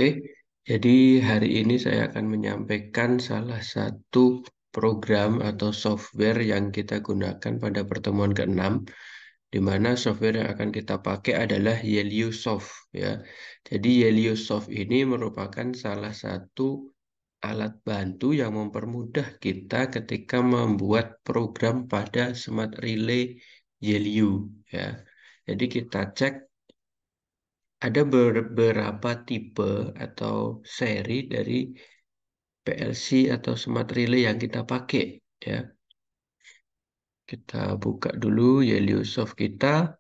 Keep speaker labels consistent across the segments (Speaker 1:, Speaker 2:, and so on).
Speaker 1: Oke, jadi hari ini saya akan menyampaikan salah satu program atau software yang kita gunakan pada pertemuan ke-6, di mana software yang akan kita pakai adalah YellowSoft ya. Jadi YellowSoft ini merupakan salah satu alat bantu yang mempermudah kita ketika membuat program pada Smart Relay Yellow ya. Jadi kita cek ada beberapa tipe atau seri dari PLC atau smart relay yang kita pakai ya. Kita buka dulu YellowSoft kita.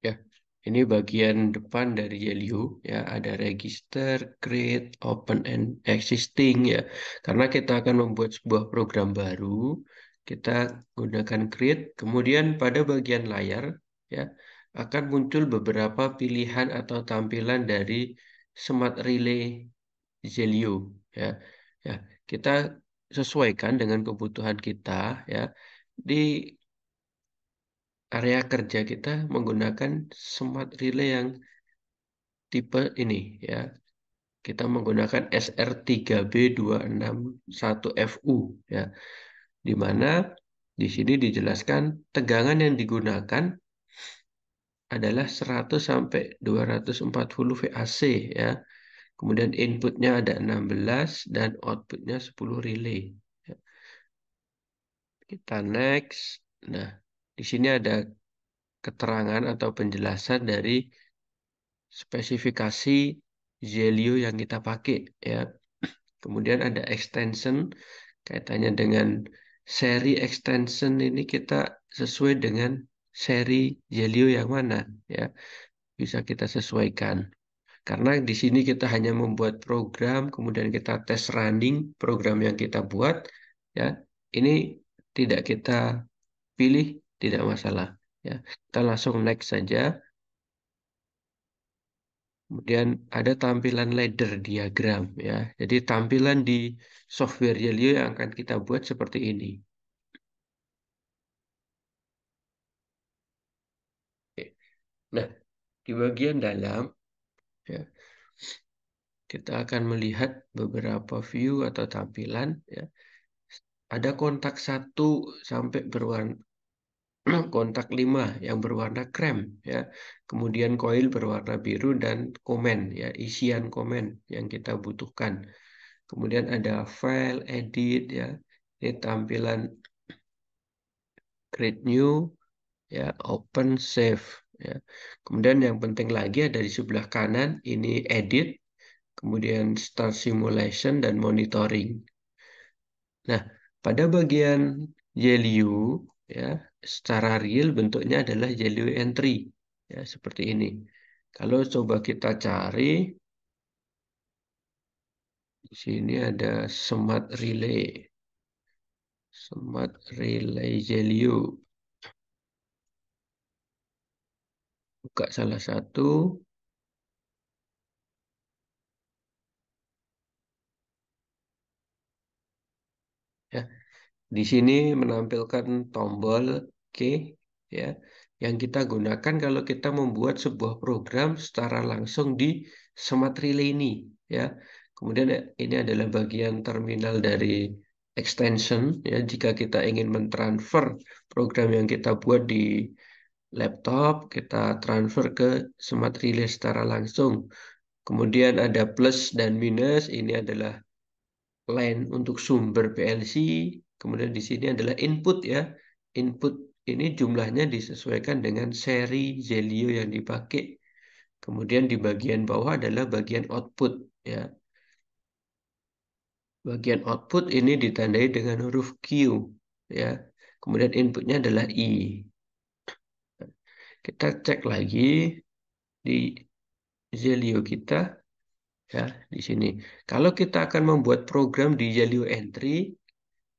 Speaker 1: Ya, ini bagian depan dari Yellow ya, ada register, create, open and existing ya. Karena kita akan membuat sebuah program baru, kita gunakan create, kemudian pada bagian layar ya akan muncul beberapa pilihan atau tampilan dari Smart Relay Zelio ya. Ya, kita sesuaikan dengan kebutuhan kita ya. Di area kerja kita menggunakan smart relay yang tipe ini ya. Kita menggunakan SR3B261FU ya. Di mana di sini dijelaskan tegangan yang digunakan adalah 100 sampai 240 VAC ya. Kemudian inputnya ada 16 dan outputnya 10 relay. Ya. Kita next. Nah, di sini ada keterangan atau penjelasan dari spesifikasi Zelio yang kita pakai ya. Kemudian ada extension kaitannya dengan seri extension ini kita sesuai dengan seri Zelio yang mana ya. Bisa kita sesuaikan. Karena di sini kita hanya membuat program, kemudian kita tes running program yang kita buat ya. Ini tidak kita pilih, tidak masalah ya. Kita langsung next saja. Kemudian ada tampilan ladder diagram ya. Jadi tampilan di software Yelio yang akan kita buat seperti ini. Oke. Nah, di bagian dalam ya, kita akan melihat beberapa view atau tampilan ya. Ada kontak 1 sampai berwarna kontak 5 yang berwarna krem ya. Kemudian koil berwarna biru dan komen ya, isian komen yang kita butuhkan. Kemudian ada file, edit ya. Ini tampilan create new ya, open, save ya. Kemudian yang penting lagi ada di sebelah kanan ini edit, kemudian start simulation dan monitoring. Nah, pada bagian Yellow ya, secara real bentuknya adalah Yellow entry ya, seperti ini. Kalau coba kita cari di sini ada Smart Relay Yellow. Buka salah satu ya. Di sini menampilkan tombol key ya yang kita gunakan kalau kita membuat sebuah program secara langsung di Smart Relay ini ya. Kemudian ini adalah bagian terminal dari extension ya jika kita ingin mentransfer program yang kita buat di laptop, kita transfer ke Smart Relay secara langsung. Kemudian ada plus dan minus, ini adalah line untuk sumber PLC, kemudian di sini adalah input ya. Input ini jumlahnya disesuaikan dengan seri Zelio yang dipakai. Kemudian di bagian bawah adalah bagian output ya. Bagian output ini ditandai dengan huruf Q ya. Kemudian inputnya adalah I. Kita cek lagi di Zelio kita ya di sini. Kalau kita akan membuat program di Zelio entry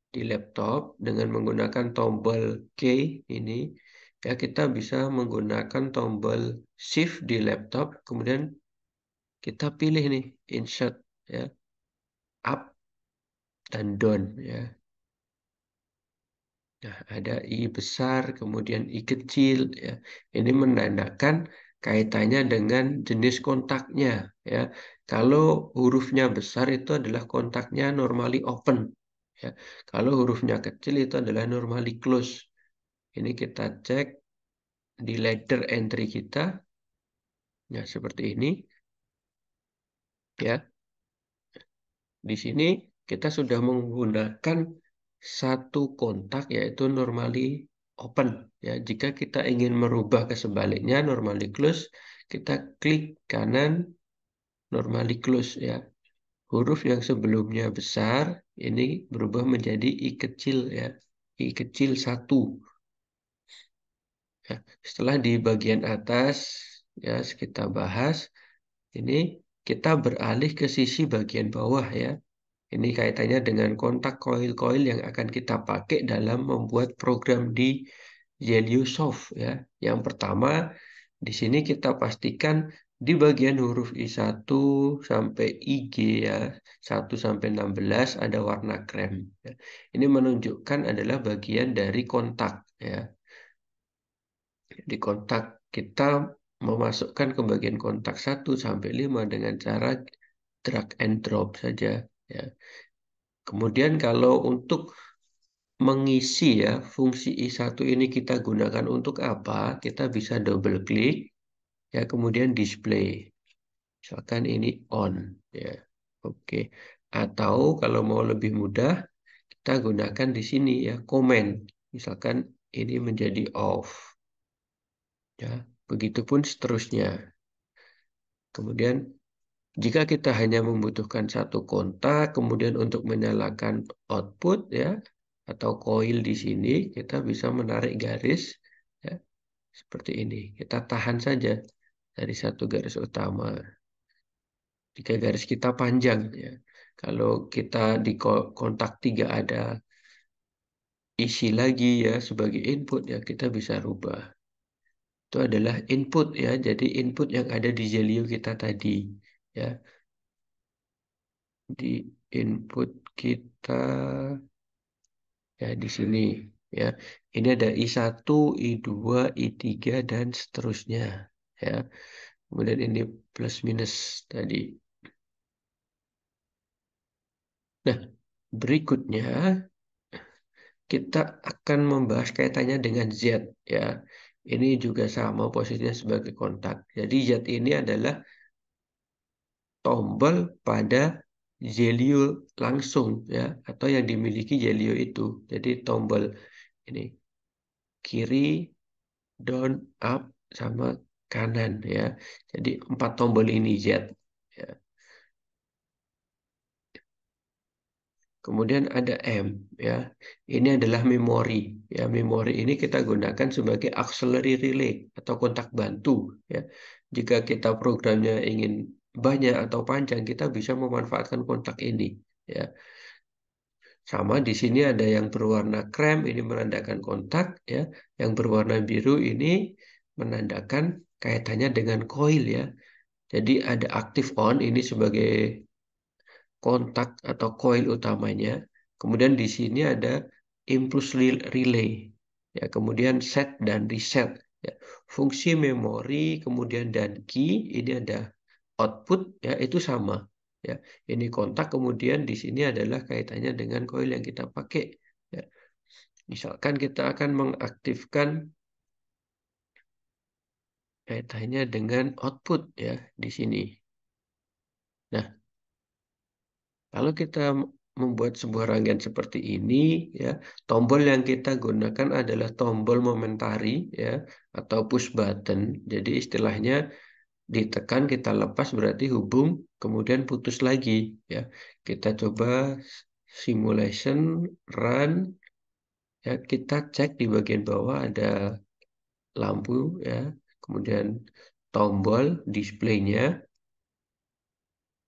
Speaker 1: di laptop dengan menggunakan tombol K ini ya kita bisa menggunakan tombol shift di laptop kemudian kita pilih nih insert ya up dan down ya. Nah, ada I besar, kemudian I kecil, ya. Ini menandakan kaitannya dengan jenis kontaknya, ya. Kalau hurufnya besar itu adalah kontaknya normally open, ya. Kalau hurufnya kecil itu adalah normally close. Ini kita cek di ladder entry kita, ya seperti ini, ya. Di sini kita sudah menggunakan satu kontak yaitu normally open. Ya, jika kita ingin merubah ke sebaliknya normally close, kita klik kanan normally close ya. Huruf yang sebelumnya besar ini berubah menjadi I kecil ya. I kecil satu. Ya, setelah di bagian atas ya kita bahas, ini kita beralih ke sisi bagian bawah ya. Ini kaitannya dengan kontak koil-koil yang akan kita pakai dalam membuat program di Zeliosoft ya. Yang pertama, di sini kita pastikan di bagian huruf I1 sampai IG ya, 1 sampai 16 ada warna krem. Ya. Ini menunjukkan adalah bagian dari kontak ya. Di kontak kita memasukkan ke bagian kontak 1 sampai 5 dengan cara drag and drop saja ya. Kemudian kalau untuk mengisi ya fungsi I1 ini kita gunakan untuk apa? Kita bisa double klik ya kemudian display. Misalkan ini on ya. Oke. Atau kalau mau lebih mudah kita gunakan di sini ya comment. Misalkan ini menjadi off ya. Begitupun seterusnya. Kemudian jika kita hanya membutuhkan satu kontak, kemudian untuk menyalakan output ya, atau coil di sini, kita bisa menarik garis ya, seperti ini. Kita tahan saja dari satu garis utama. Jika garis kita panjang ya, kalau kita di kontak 3 ada isi lagi ya sebagai input ya, kita bisa rubah. Itu adalah input ya, jadi input yang ada di Zelio kita tadi ya. Di input kita ya di sini ya. Ini ada I1, I2, I3 dan seterusnya ya. Kemudian ini plus minus tadi. Nah, berikutnya kita akan membahas kaitannya dengan Z ya. Ini juga sama posisinya sebagai kontak. Jadi Z ini adalah tombol pada Zelio langsung ya atau yang dimiliki Zelio itu. Jadi tombol ini kiri, down, up, sama kanan ya. Jadi 4 tombol ini Z. Ya. Kemudian ada M ya. Ini adalah memori ya. Memori ini kita gunakan sebagai auxiliary relay atau kontak bantu ya. Jika kita programnya ingin banyak atau panjang, kita bisa memanfaatkan kontak ini ya. Sama di sini ada yang berwarna krem ini menandakan kontak ya. Yang berwarna biru ini menandakan kaitannya dengan coil ya. Jadi ada active on ini sebagai kontak atau coil utamanya. Kemudian di sini ada impulse relay. Ya, kemudian set dan reset. Ya, fungsi memori kemudian dan key ini ada output ya itu sama. Ya, ini kontak kemudian di sini adalah kaitannya dengan coil yang kita pakai. Ya, misalkan kita akan mengaktifkan kaitannya dengan output ya di sini. Nah, kalau kita membuat sebuah rangkaian seperti ini, ya, tombol yang kita gunakan adalah tombol momentari, ya, atau push button. Jadi istilahnya ditekan kita lepas berarti hubung, kemudian putus lagi, ya. Kita coba simulation run, ya, kita cek di bagian bawah ada lampu, ya, kemudian tombol displaynya.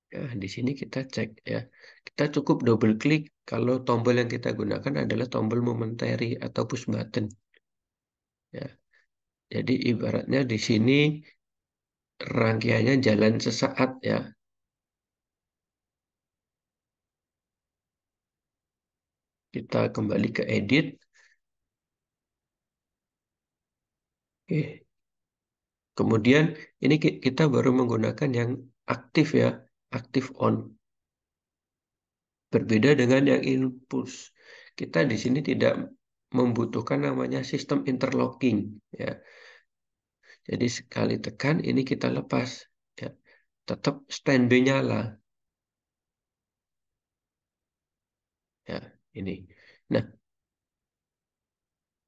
Speaker 1: Ya, di sini kita cek ya. Kita cukup double klik kalau tombol yang kita gunakan adalah tombol momentary atau push button. Ya. Jadi ibaratnya di sini rangkaiannya jalan sesaat ya. Kita kembali ke edit. Oke. Kemudian ini kita baru menggunakan yang aktif ya, aktif on. Berbeda dengan yang inputs. Kita di sini tidak membutuhkan namanya sistem interlocking ya. Jadi sekali tekan ini kita lepas ya. Tetap standby nyala ya ini. Nah,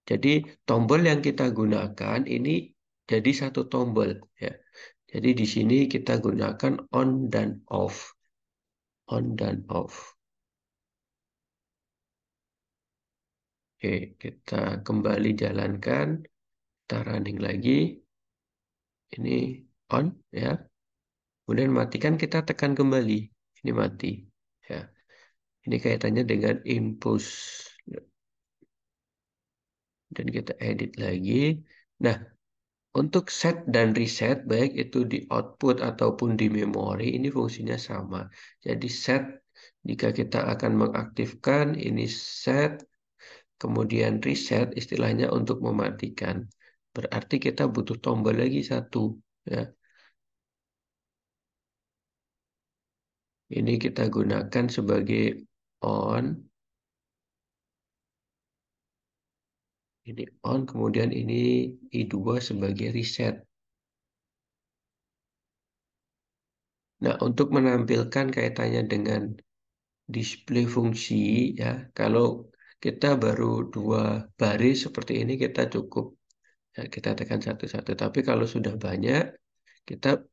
Speaker 1: jadi tombol yang kita gunakan ini jadi satu tombol ya. Jadi di sini kita gunakan on dan off. On dan off. Oke, kita kembali jalankan. Kita running lagi. Ini on ya. Kemudian matikan kita tekan kembali. Ini mati. Ya. Ini kaitannya dengan impulse. Dan kita edit lagi. Nah, untuk set dan reset, baik itu di output ataupun di memori, ini fungsinya sama. Jadi set, jika kita akan mengaktifkan, ini set, kemudian reset, istilahnya untuk mematikan. Berarti kita butuh tombol lagi satu. Ya. Ini kita gunakan sebagai on. Ini on, kemudian ini I2 sebagai reset. Nah, untuk menampilkan kaitannya dengan display fungsi, ya, kalau kita baru dua baris seperti ini, kita cukup. Ya, kita tekan satu-satu. Tapi kalau sudah banyak, kita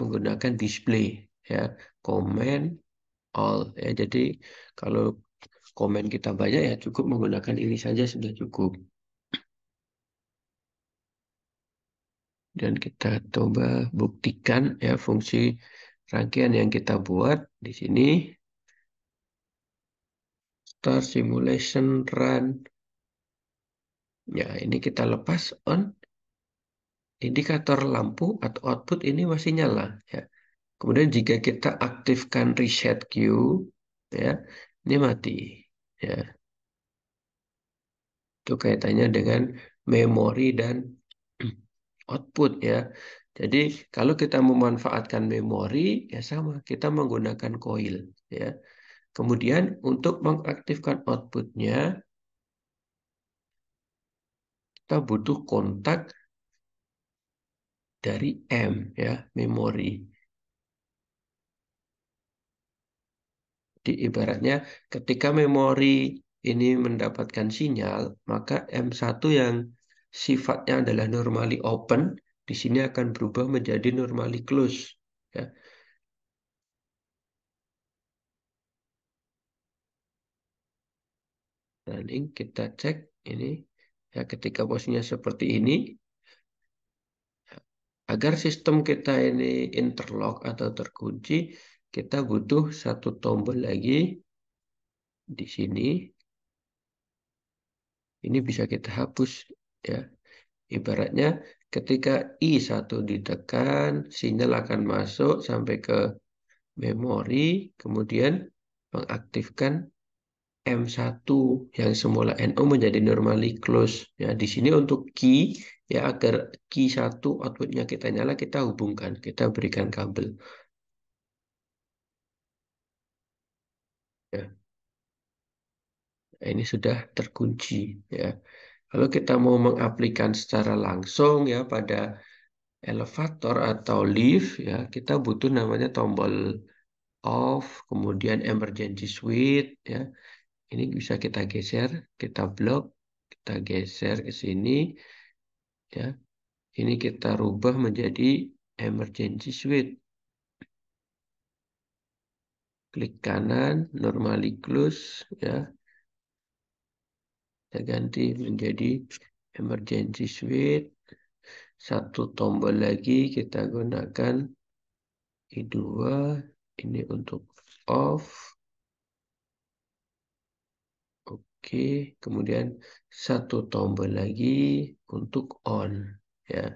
Speaker 1: menggunakan display, ya, comment, all. Ya, jadi kalau komen kita banyak, ya cukup menggunakan ini saja sudah cukup. Dan kita coba buktikan ya fungsi rangkaian yang kita buat di sini. Start simulation run. Ya, ini kita lepas on. Indikator lampu atau output ini masih nyala ya. Kemudian jika kita aktifkan reset queue ya, ini mati ya. Itu kaitannya dengan memori dan output ya. Jadi kalau kita memanfaatkan memori ya sama, kita menggunakan coil ya. Kemudian untuk mengaktifkan outputnya, kita butuh kontak dari M ya, memori. Di ibaratnya ketika memori ini mendapatkan sinyal, maka M1 yang sifatnya adalah normally open, di sini akan berubah menjadi normally close. Ya. Nanti kita cek ini, ya ketika posisinya seperti ini, agar sistem kita ini interlock atau terkunci, kita butuh satu tombol lagi di sini. Ini bisa kita hapus ya. Ibaratnya ketika I1 ditekan, sinyal akan masuk sampai ke memori, kemudian mengaktifkan M1 yang semula NO menjadi normally close. Ya, di sini untuk key ya agar key 1 outputnya kita nyala, kita hubungkan, kita berikan kabel. Ya, nah, ini sudah terkunci ya. Kalau kita mau mengaplikasikan secara langsung ya pada elevator atau lift ya, kita butuh namanya tombol off, kemudian emergency switch ya. Ini bisa kita geser, kita blok, kita geser ke sini ya. Ini kita rubah menjadi emergency switch. Klik kanan, normally close ya. Kita ganti menjadi emergency switch. Satu tombol lagi kita gunakan I2. Ini untuk off. Oke, kemudian satu tombol lagi untuk on ya.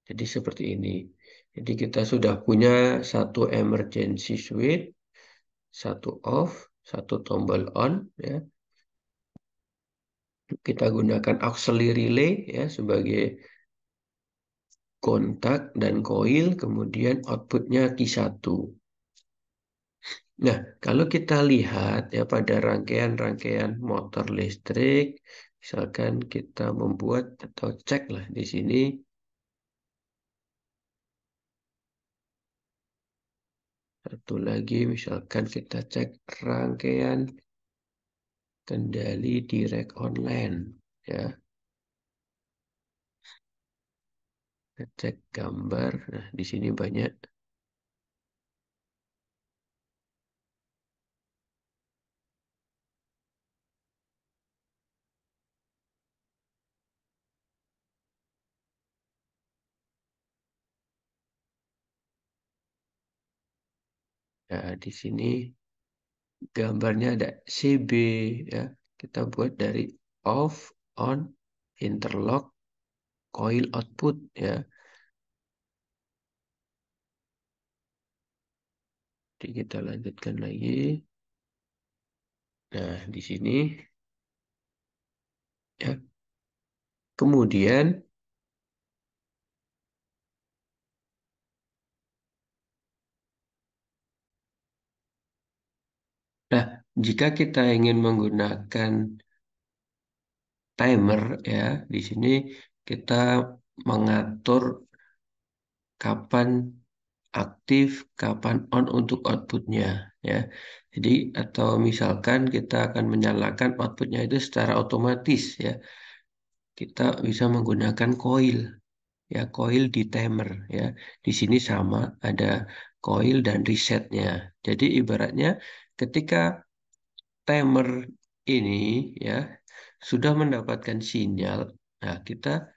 Speaker 1: Jadi seperti ini. Jadi kita sudah punya satu emergency switch, satu off, satu tombol on ya. Kita gunakan auxiliary relay ya sebagai kontak dan koil, kemudian outputnya Q1. Nah, kalau kita lihat ya pada rangkaian-rangkaian motor listrik, misalkan kita membuat atau cek lah di sini, satu lagi misalkan kita cek rangkaian kendali direct online, ya, kita cek gambar. Nah, di sini banyak. Nah, di sini gambarnya ada CB ya. Kita buat dari off, on, interlock, coil output ya. Jadi kita lanjutkan lagi. Nah, di sini ya. Kemudian, nah, jika kita ingin menggunakan timer ya, di sini kita mengatur kapan aktif, kapan on untuk outputnya ya. Jadi atau misalkan kita akan menyalakan outputnya itu secara otomatis ya. Kita bisa menggunakan coil ya, coil di timer ya. Di sini sama ada coil dan resetnya. Jadi ibaratnya ketika timer ini ya sudah mendapatkan sinyal, nah kita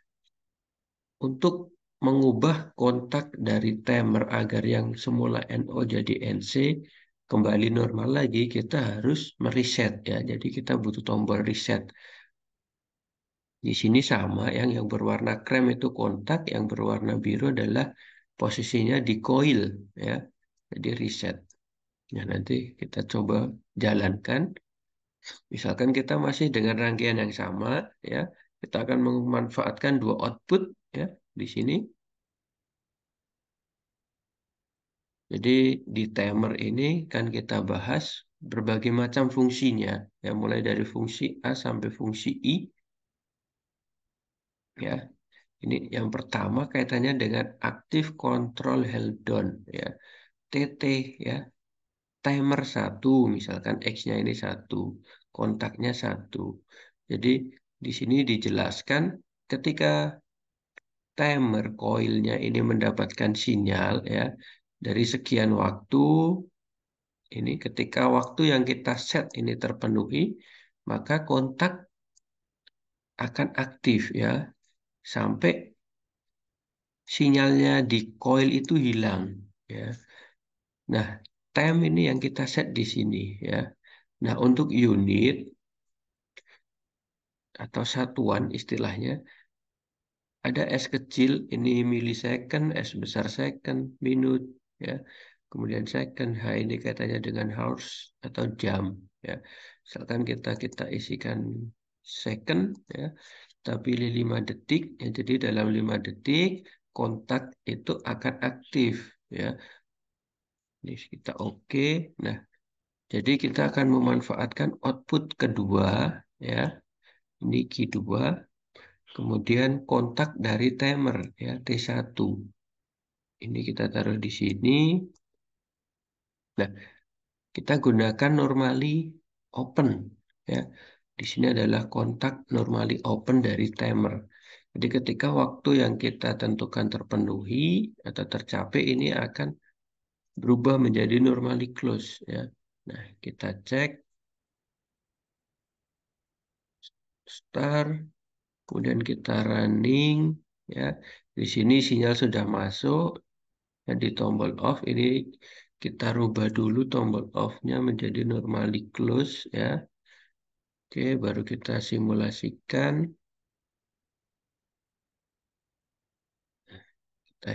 Speaker 1: untuk mengubah kontak dari timer agar yang semula NO jadi NC kembali normal lagi, kita harus mereset ya. Jadi kita butuh tombol reset. Di sini sama, yang berwarna krem itu kontak, yang berwarna biru adalah posisinya di coil ya. Jadi reset. Nah, nanti kita coba jalankan. Misalkan kita masih dengan rangkaian yang sama ya, kita akan memanfaatkan dua output ya di sini. Jadi di timer ini kan kita bahas berbagai macam fungsinya, ya mulai dari fungsi A sampai fungsi I, ya. Ini yang pertama kaitannya dengan Active Control Held Down, ya, TT, ya. Timer satu, misalkan X-nya ini satu, kontaknya satu. Jadi di sini dijelaskan ketika timer coilnya ini mendapatkan sinyal, ya, dari sekian waktu. Ini ketika waktu yang kita set ini terpenuhi, maka kontak akan aktif ya, sampai sinyalnya di coil itu hilang ya. Nah, time ini yang kita set di sini ya. Nah, untuk unit atau satuan istilahnya ada S kecil ini milisecond, S besar second, minute ya. Kemudian second, H ini kaitannya dengan hours atau jam ya. Misalkan kita isikan second ya, kita pilih 5 detik ya. Jadi dalam 5 detik kontak itu akan aktif ya. Ini kita oke. Nah, jadi kita akan memanfaatkan output kedua ya. Ini Q2. Kemudian kontak dari timer ya T1. Ini kita taruh di sini. Nah, kita gunakan normally open ya. Di sini adalah kontak normally open dari timer. Jadi ketika waktu yang kita tentukan terpenuhi atau tercapai ini akan berubah menjadi normally close ya. Nah, kita cek start, kemudian kita running ya. Di sini sinyal sudah masuk. Dan di tombol off ini kita rubah dulu tombol off-nya menjadi normally close ya. Oke, baru kita simulasikan. Kita,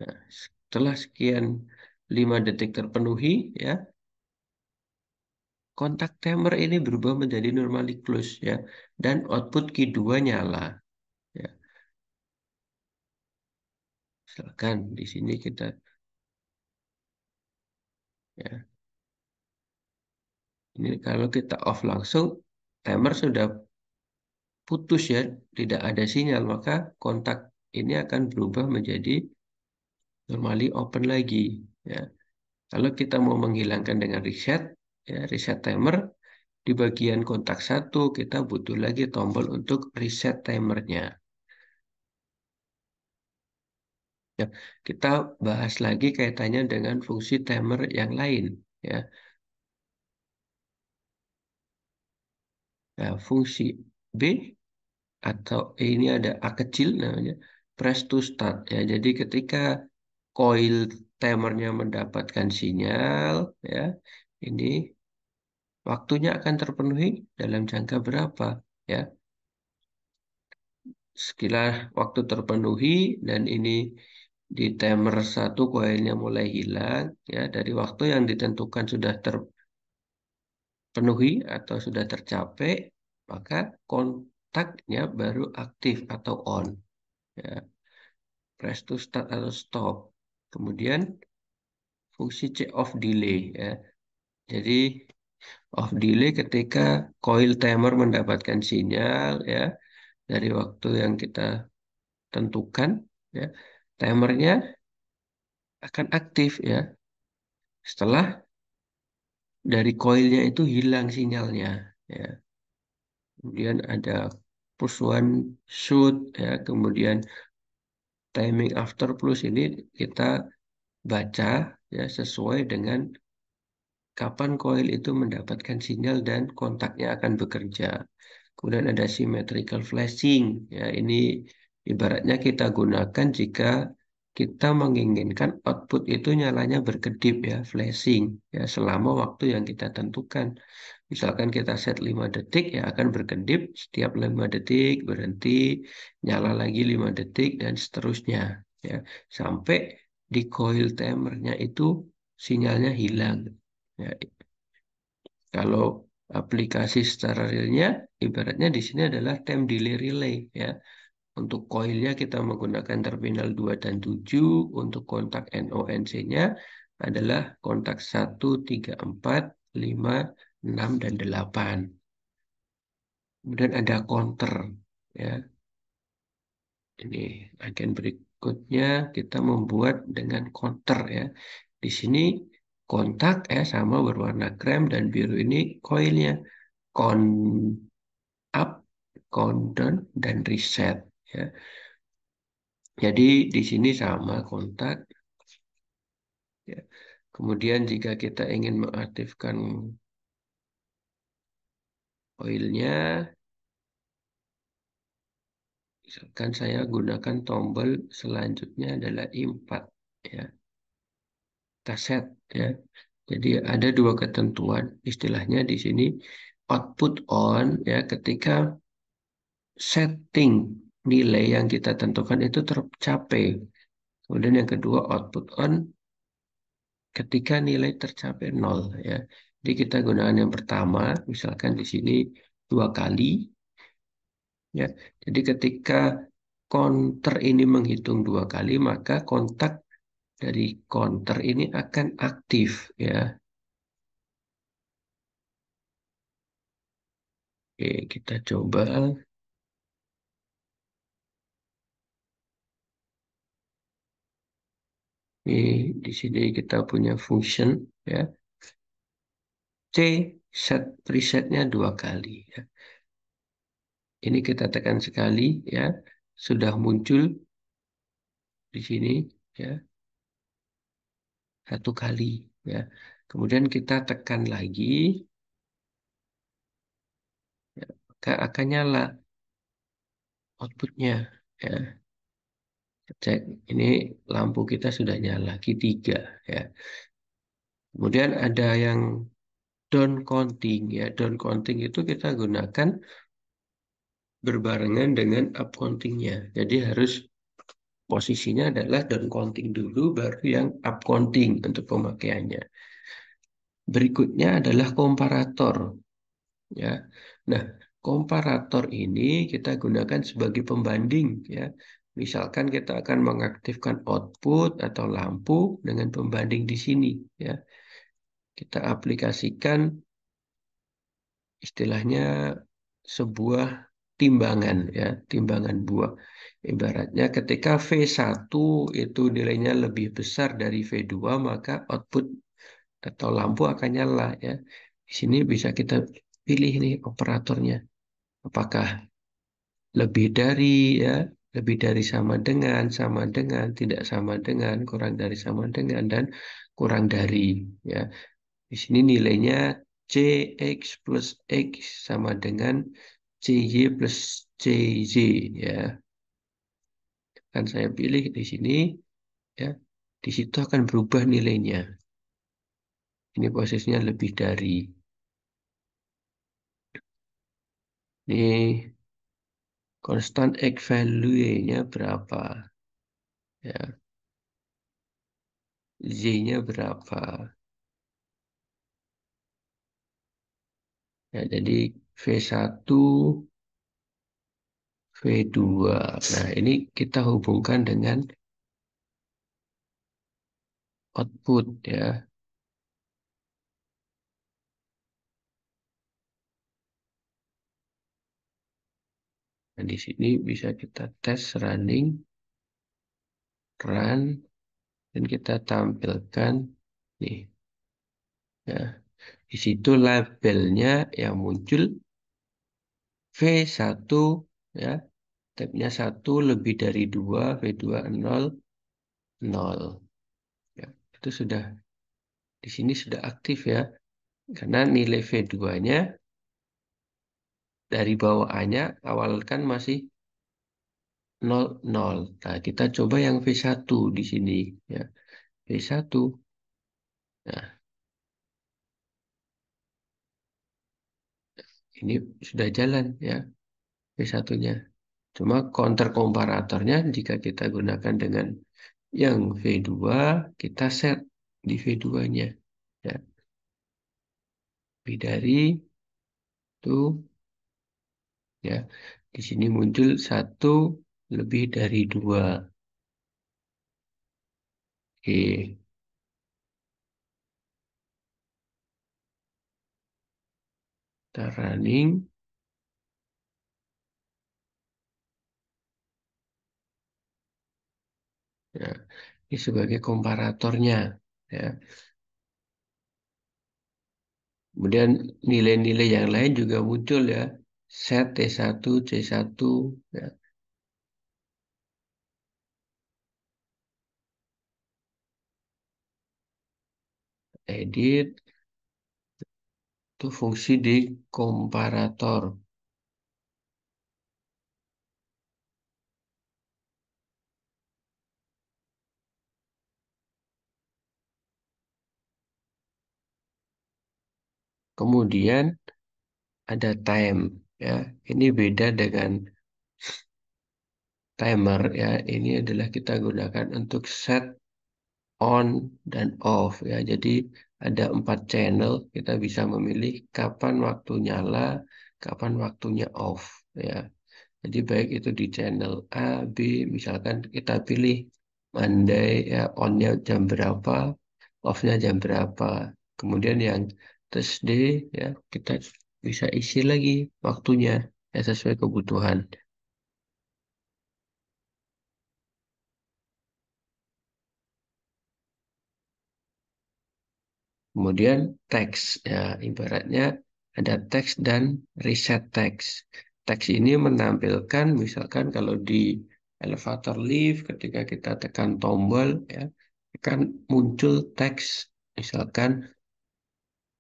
Speaker 1: nah, setelah sekian 5 detik terpenuhi ya, kontak timer ini berubah menjadi normally close ya, dan output Q2 nyala ya. Misalkan di sini kita ya, ini kalau kita off langsung, timer sudah putus ya, tidak ada sinyal, maka kontak ini akan berubah menjadi normally open lagi ya. Kalau kita mau menghilangkan dengan reset ya, reset timer, di bagian kontak satu kita butuh lagi tombol untuk reset timernya ya. Kita bahas lagi kaitannya dengan fungsi timer yang lain ya. Nah, fungsi B atau ini ada A kecil namanya press to start ya. Jadi ketika coil timernya mendapatkan sinyal ya, ini waktunya akan terpenuhi dalam jangka berapa ya. Sekilas waktu terpenuhi dan ini di timer satu koilnya mulai hilang ya, dari waktu yang ditentukan sudah terpenuhi atau sudah tercapai, maka kontaknya baru aktif atau on ya. Press to start atau stop. Kemudian fungsi C off delay ya. Jadi off delay ketika coil timer mendapatkan sinyal ya, dari waktu yang kita tentukan ya, timernya akan aktif ya setelah dari koilnya itu hilang sinyalnya ya. Kemudian ada push one shoot ya, kemudian timing after plus ini kita baca ya sesuai dengan kapan koil itu mendapatkan sinyal dan kontaknya akan bekerja. Kemudian ada symmetrical flashing. Ya, ini ibaratnya kita gunakan jika kita menginginkan output itu nyalanya berkedip ya, flashing ya selama waktu yang kita tentukan. Misalkan kita set 5 detik ya akan berkedip setiap 5 detik berhenti, nyala lagi 5 detik dan seterusnya ya sampai di coil timernya itu sinyalnya hilang. Ya, kalau aplikasi secara realnya, ibaratnya di sini adalah time delay relay ya. Untuk koilnya kita menggunakan terminal 2 dan 7. Untuk kontak NONC-nya adalah kontak 1, 3, 4, 5, 6, dan 8. Kemudian ada counter ya. Ini agen berikutnya kita membuat dengan counter ya. Di sini kontak ya sama berwarna krem dan biru ini koilnya. Count up, countdown, dan reset ya. Jadi di sini sama kontak ya. Kemudian jika kita ingin mengaktifkan oilnya, misalkan saya gunakan tombol selanjutnya adalah I4 ya, kita set ya. Jadi ada dua ketentuan istilahnya di sini output on ya ketika setting nilai yang kita tentukan itu tercapai. Kemudian yang kedua output on ketika nilai tercapai nol ya. Jadi kita gunakan yang pertama, misalkan di sini 2 kali ya. Jadi ketika counter ini menghitung 2 kali, maka kontak dari counter ini akan aktif ya. Oke, kita coba. Ini di sini kita punya function ya. C set presetnya 2 kali ya. Ini kita tekan sekali ya. Sudah muncul di sini ya 1 kali ya. Kemudian kita tekan lagi, ya, maka akan nyala outputnya ya. Cek ini lampu kita sudah nyala Q3 ya. Kemudian ada yang down counting ya. Down counting itu kita gunakan berbarengan dengan up countingnya. Jadi harus posisinya adalah down counting dulu baru yang up counting untuk pemakaiannya. Berikutnya adalah komparator, ya. Nah, komparator ini kita gunakan sebagai pembanding, ya. Misalkan kita akan mengaktifkan output atau lampu dengan pembanding di sini, ya. Kita aplikasikan istilahnya sebuah timbangan, ya, timbangan buah. Ibaratnya ketika V1 itu nilainya lebih besar dari V2, maka output atau lampu akan nyala, ya. Di sini bisa kita pilih nih operatornya. Apakah lebih dari, ya, lebih dari sama dengan, tidak sama dengan, kurang dari sama dengan, dan kurang dari, ya. Di sini nilainya CX plus X sama dengan CY plus CZ, ya. Kan saya pilih di sini, ya. Di situ akan berubah nilainya. Ini posisinya lebih dari. Ini konstan X value-nya berapa? Ya, Z-nya berapa? Ya, jadi V1, V2. Nah, ini kita hubungkan dengan output, ya. Nah, di sini bisa kita tes running, run, dan kita tampilkan nih, ya. Di situ labelnya yang muncul V1, ya. Tabnya 1 lebih dari 2, V2 0, 0. Ya, itu sudah di sini sudah aktif, ya. Karena nilai V2-nya dari bawah A-nya awal kan masih 0, 0. Nah, kita coba yang V1 di sini, ya. V1. Nah, ini sudah jalan, ya, V1-nya. Cuma counter komparatornya jika kita gunakan dengan yang V2, kita set di V2-nya, ya. Lebih dari itu, ya. Di sini muncul 1 lebih dari 2. Oke, kita running, ya. Ini sebagai komparatornya, ya. Kemudian nilai-nilai yang lain juga muncul, ya. Set T1, C1, ya. Edit, itu fungsi di komparator. Kemudian ada time, ya. Ini beda dengan timer, ya. Ini adalah kita gunakan untuk set on dan off, ya. Jadi ada 4 channel, kita bisa memilih kapan waktu nyala, kapan waktunya off, ya. Jadi baik itu di channel A, B, misalkan kita pilih Monday, ya, on-nya jam berapa, off-nya jam berapa. Kemudian yang Thursday, ya, kita bisa isi lagi waktunya, ya, sesuai kebutuhan. Kemudian teks, ya, ibaratnya ada teks dan reset teks. Teks ini menampilkan misalkan kalau di elevator lift ketika kita tekan tombol, ya, akan muncul teks misalkan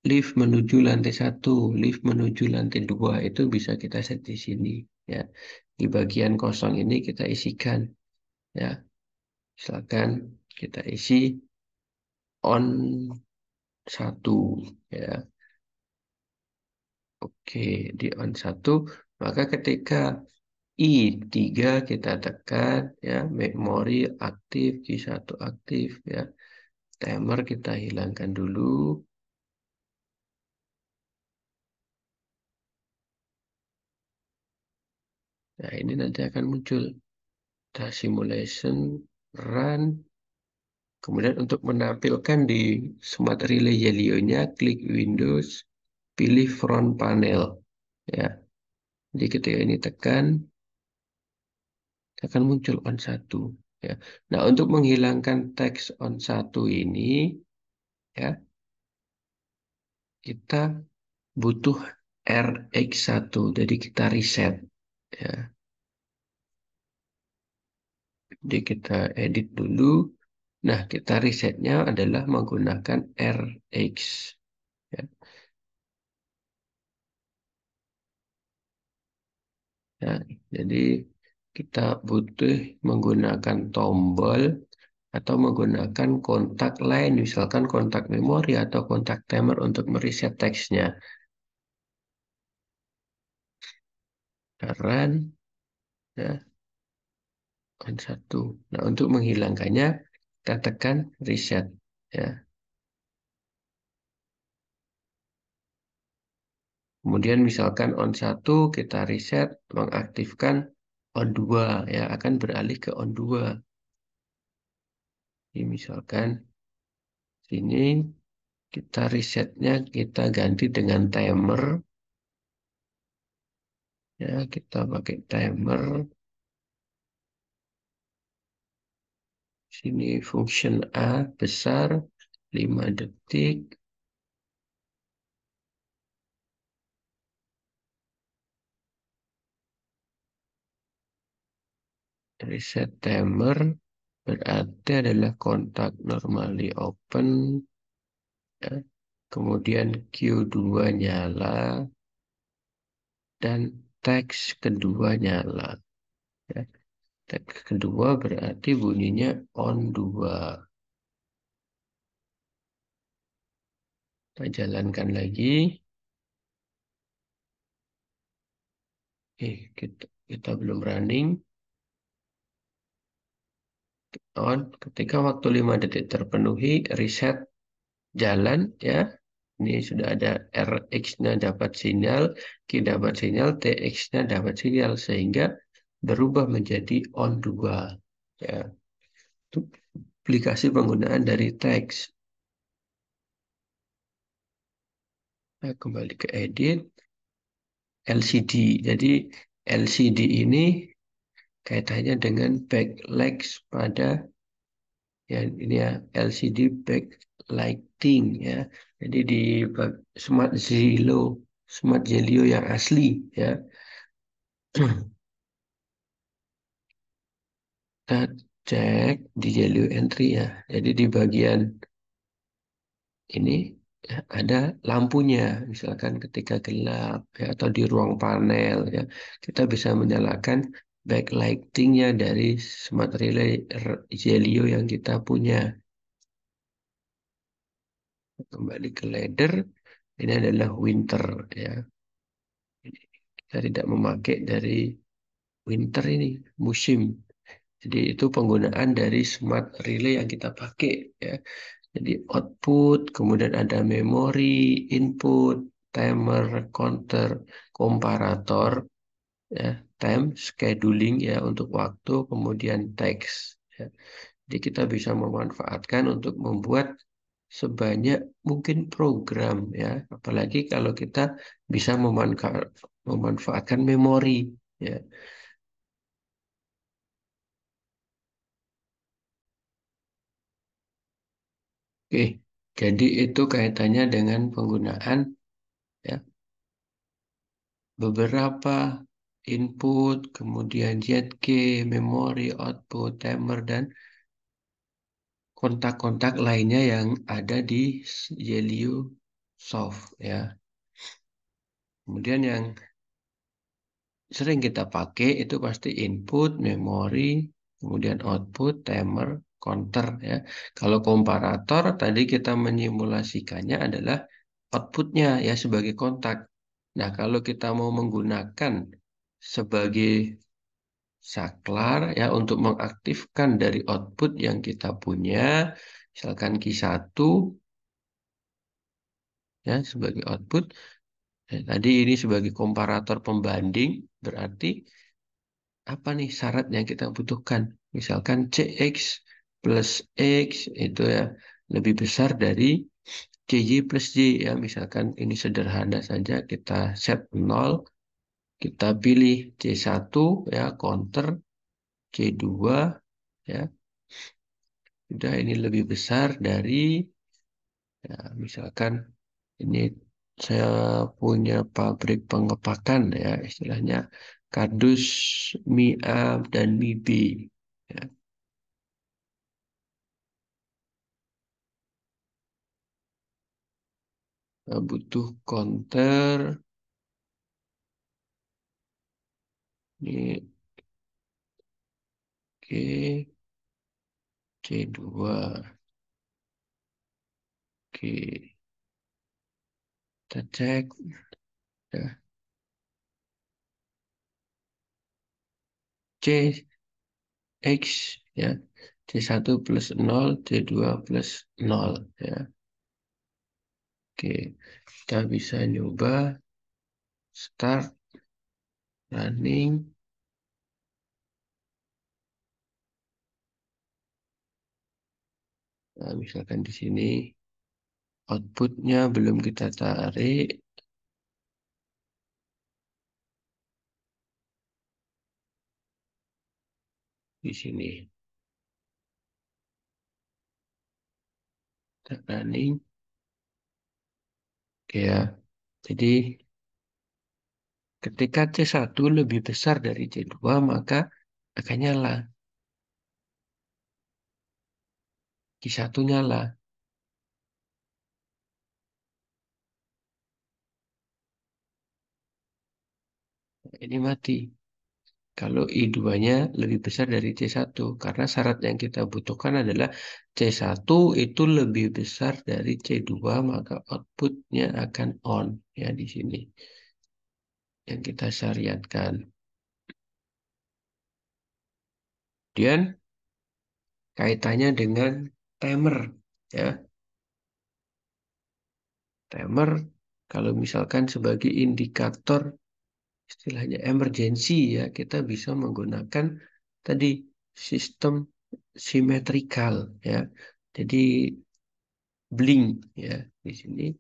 Speaker 1: lift menuju lantai 1, lift menuju lantai 2, itu bisa kita set di sini, ya. Di bagian kosong ini kita isikan, ya. Misalkan kita isi on 1, ya. Oke, di on 1, maka ketika I3 kita tekan, ya, memori aktif, Q1 aktif, ya. Timer kita hilangkan dulu, Nah, ini nanti akan muncul the simulation run. Kemudian untuk menampilkan di Smart Relay Zelio-nya, klik Windows, pilih Front Panel. Ya, jadi ketika ini tekan, akan muncul on 1. Ya. Nah, untuk menghilangkan teks on 1 ini, ya, kita butuh RX1. Jadi kita reset. Ya. Jadi kita edit dulu. Nah, kita resetnya adalah menggunakan RX. Ya. Ya, jadi kita butuh menggunakan tombol atau menggunakan kontak lain, misalkan kontak memori atau kontak timer untuk mereset teksnya. Run, ya, on 1. Nah, untuk menghilangkannya, kita tekan reset. Ya. Kemudian misalkan on 1, kita reset, mengaktifkan on 2, ya, akan beralih ke on 2. Jadi misalkan sini kita resetnya kita ganti dengan timer. Ya, kita pakai timer. Sini function A besar 5 detik. Reset timer berarti adalah kontak normally open. Ya. Kemudian Q2 nyala dan teks kedua nyala. Ya. Teks kedua berarti bunyinya on 2. Kita jalankan lagi. Kita belum running. On. Ketika waktu 5 detik terpenuhi, reset jalan ya. Ini sudah ada RX-nya dapat sinyal, Q dapat sinyal, TX-nya dapat sinyal sehingga berubah menjadi on 2. Ya. Itu aplikasi penggunaan dari teks. Nah, kembali ke edit LCD. Jadi LCD ini kaitannya dengan backlights pada ya ini ya LCD backlighting ya. Jadi di Smart Zelio yang asli ya. Kita cek di Zelio entry ya. Jadi di bagian ini ya, ada lampunya. Misalkan ketika gelap ya, atau di ruang panel ya, kita bisa menyalakan backlightingnya dari Smart Relay Zelio yang kita punya. Kembali ke ladder, ini adalah winter ya. Kita tidak memakai dari winter ini, musim. Jadi itu penggunaan dari Smart Relay yang kita pakai ya. Jadi output, kemudian ada memori, input, timer, counter, komparator, ya, time, scheduling ya untuk waktu, kemudian teks. Ya. Jadi kita bisa memanfaatkan untuk membuat sebanyak mungkin program ya, apalagi kalau kita bisa memanfaatkan memori ya. Oke, jadi itu kaitannya dengan penggunaan ya beberapa input, kemudian ZK, memori, output, timer, dan kontak-kontak lainnya yang ada di Zelio Soft ya. Kemudian yang sering kita pakai itu pasti input, memori, kemudian output, timer, counter ya. Kalau komparator tadi kita menyimulasikannya adalah outputnya ya sebagai kontak. Nah, kalau kita mau menggunakan sebagai saklar ya untuk mengaktifkan dari output yang kita punya, misalkan Q1 ya sebagai output. Tadi ini sebagai komparator pembanding berarti apa nih syarat yang kita butuhkan. Misalkan CX plus X itu ya lebih besar dari CY plus Y ya. Misalkan ini sederhana saja kita set 0, kita pilih C1 ya counter C2 ya. Sudah ini lebih besar dari ya, misalkan ini saya punya pabrik pengepakan ya istilahnya kardus mie A dan mie B ya. Butuh counter ini oke C2 oke kita cek ya CX ya C1 plus 0 C2 plus 0 ya oke kita bisa nyoba start running. Nah, misalkan di sini outputnya belum kita tarik di sini. Kita running, oke ya. Jadi ketika C1 lebih besar dari C2 maka akan nyala. Q1 nyala. Ini mati. Kalau I2-nya lebih besar dari C1 karena syarat yang kita butuhkan adalah C1 itu lebih besar dari C2 maka outputnya akan on ya di sini yang kita syariatkan. Kemudian kaitannya dengan timer ya. Timer kalau misalkan sebagai indikator istilahnya emergency ya kita bisa menggunakan tadi sistem simetrikal ya. Jadi blink ya di sini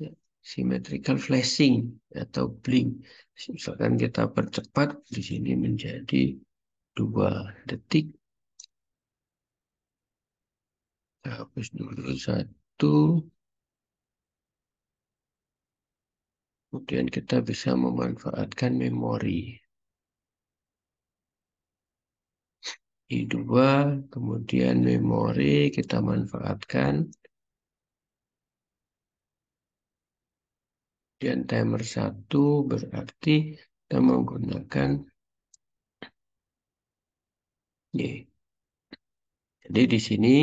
Speaker 1: ya, symmetrical flashing atau blink. Misalkan kita percepat di sini menjadi 2 detik. Kita hapus dulu 1. Kemudian kita bisa memanfaatkan memori. I2, kemudian memori kita manfaatkan. Dan timer 1 berarti kita menggunakan Y. Jadi di sini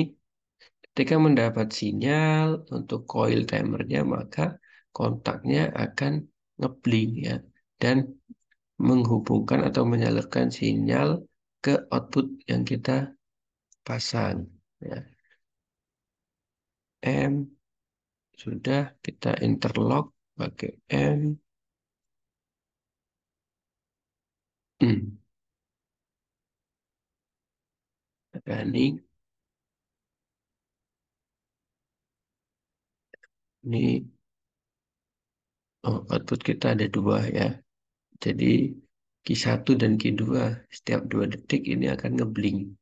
Speaker 1: ketika mendapat sinyal untuk coil timernya maka kontaknya akan ngeblink ya. Dan menghubungkan atau menyalurkan sinyal ke output yang kita pasang. Ya. M sudah kita interlock pakai M. Running. Ini output kita ada 2 ya. Jadi Q1 dan Q2 setiap 2 detik ini akan ngeblink.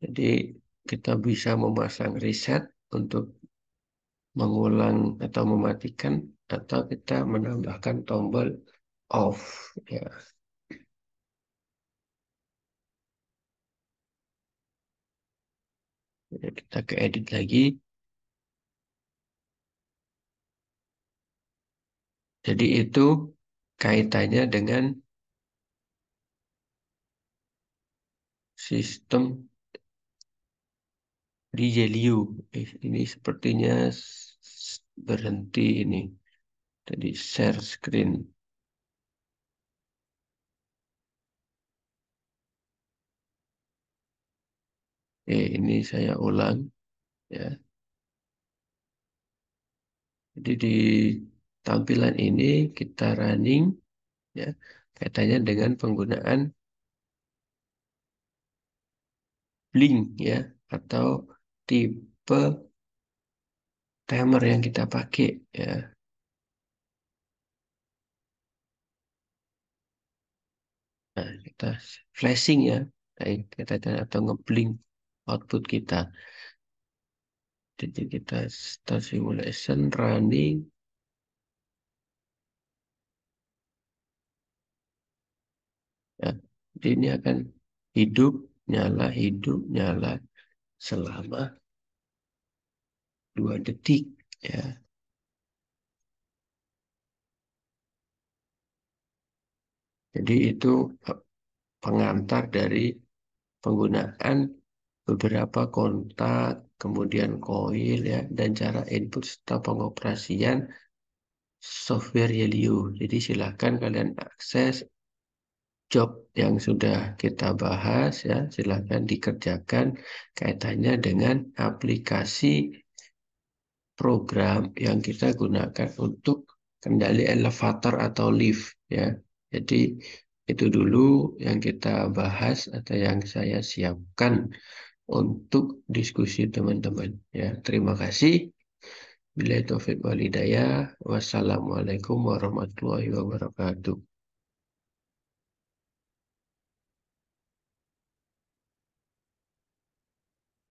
Speaker 1: Jadi kita bisa memasang reset untuk mengulang atau mematikan atau kita menambahkan tombol off ya. Jadi kita ke edit lagi. Jadi itu kaitannya dengan sistem Rigelio. Ini sepertinya berhenti ini. Tadi share screen. Ini saya ulang ya. Jadi di tampilan ini kita running ya kaitannya dengan penggunaan blink ya atau tipe timer yang kita pakai ya. Nah, kita flashing ya, kita atau ngeblink output kita. Jadi kita start simulation running. Ya, jadi ini akan hidup, nyala selama 2 detik ya. Jadi itu pengantar dari penggunaan beberapa kontak, kemudian koil ya, dan cara input serta pengoperasian software Helio. Jadi silakan kalian akses job yang sudah kita bahas ya, silakan dikerjakan kaitannya dengan aplikasi program yang kita gunakan untuk kendali elevator atau lift ya. Jadi itu dulu yang kita bahas atau yang saya siapkan untuk diskusi teman-teman ya. Terima kasih. Bila taufik walhidayah. Wassalamualaikum warahmatullahi wabarakatuh.